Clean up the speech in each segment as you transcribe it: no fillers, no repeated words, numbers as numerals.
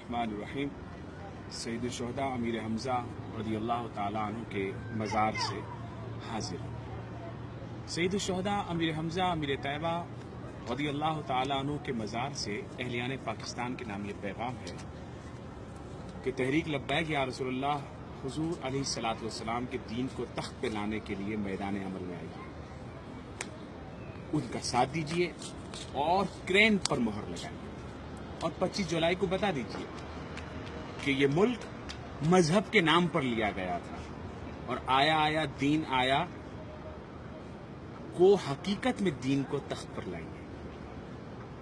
बिस्मिल्लाहिर्रहमानिर्रहीम। सैयद शुहदा अमीर हमज़ा रज़ियल्लाहु ताला अन्हु के मज़ार से हाजिर। सैयद शुहदा अमीर हमज़ा अमीर तैयबा रज़ियल्लाहु ताला अन्हु के मज़ार से अहलियान पाकिस्तान के नाम ये पैगाम है कि तहरीक लब्बैक या रसूलुल्लाह हुज़ूर अलैहिस्सलातु वस्सलाम के दीन को तख्त पे लाने के लिए मैदान अमल में आइए, उनका साथ दीजिए और क्रेन पर मोहर लगाइए और 25 जुलाई को बता दीजिए कि ये मुल्क मजहब के नाम पर लिया गया था और आया आया दीन आया को हकीकत में दीन को तख्त पर लाएंगे।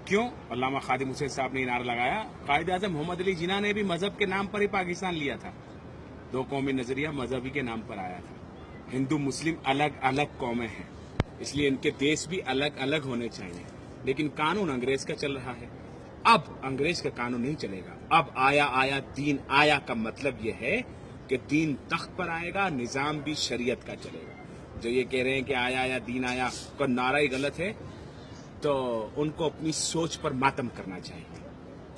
क्यों? अल्लामा खादिम हुसैन साहब ने नारा लगाया, कायद आज़म मोहम्मद अली जिन्ना ने भी मजहब के नाम पर ही पाकिस्तान लिया था। दो कौमी नजरिया मजहबी के नाम पर आया था। हिंदू मुस्लिम अलग अलग कौमें हैं, इसलिए इनके देश भी अलग अलग होने चाहिए, लेकिन कानून अंग्रेज का चल रहा है। अब अंग्रेज का कानून नहीं चलेगा। अब आया आया दीन आया का मतलब यह है कि दीन तख्त पर आएगा, निजाम भी शरीयत का चलेगा। जो ये कह रहे हैं कि आया आया दीन आया का नारा ही गलत है, तो उनको अपनी सोच पर मातम करना चाहिए।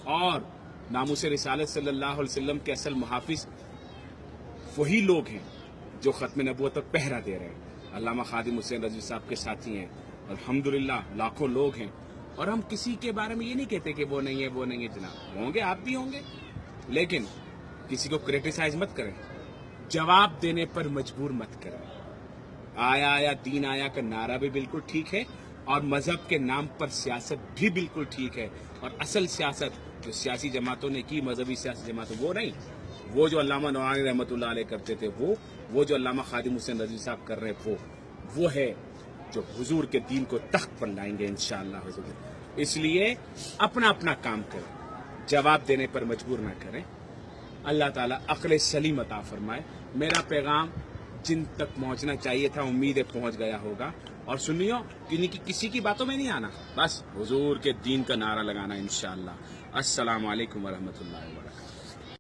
और नामुस रिसालत सल्लल्लाहु अलैहि वसल्लम के असल मुहाफिज वही लोग हैं जो खत्म नबूवत पर पहरा दे रहे हैं। अल्लामा खादिम हुसैन रज़वी साहब के साथी हैं, अल्हम्दुलिल्लाह लाखों लोग हैं। और हम किसी के बारे में ये नहीं कहते कि वो नहीं है वो नहीं है। जनाब होंगे, आप भी होंगे, लेकिन किसी को क्रिटिसाइज मत करें, जवाब देने पर मजबूर मत करें। आया आया दीन आया का नारा भी बिल्कुल ठीक है और मजहब के नाम पर सियासत भी बिल्कुल ठीक है। और असल सियासत जो सियासी जमातों ने की, मजहबी सियासी जमातों, वो नहीं, वो जो अल्लामा नवानी रहमतुल्लाह अलैह करते थे, वो जो अल्लामा खादिम हुसैन रज़वी साहब कर रहे वो है जो हुजूर के दीन को तख्त पर लाएंगे इंशाअल्लाह हुजूर। इसलिए अपना अपना काम करें, जवाब देने पर मजबूर ना करें। अल्लाह ताला अक्ल सलीम अता फरमाए। मेरा पैगाम जिन तक पहुंचना चाहिए था, उम्मीद है पहुंच गया होगा। और सुनियो, किसी की बातों में नहीं आना, बस हुजूर के दीन का नारा लगाना इंशाअल्लाह। अस्सलामु अलैकुम वरहमतुल्लाहि वबरकातुहू।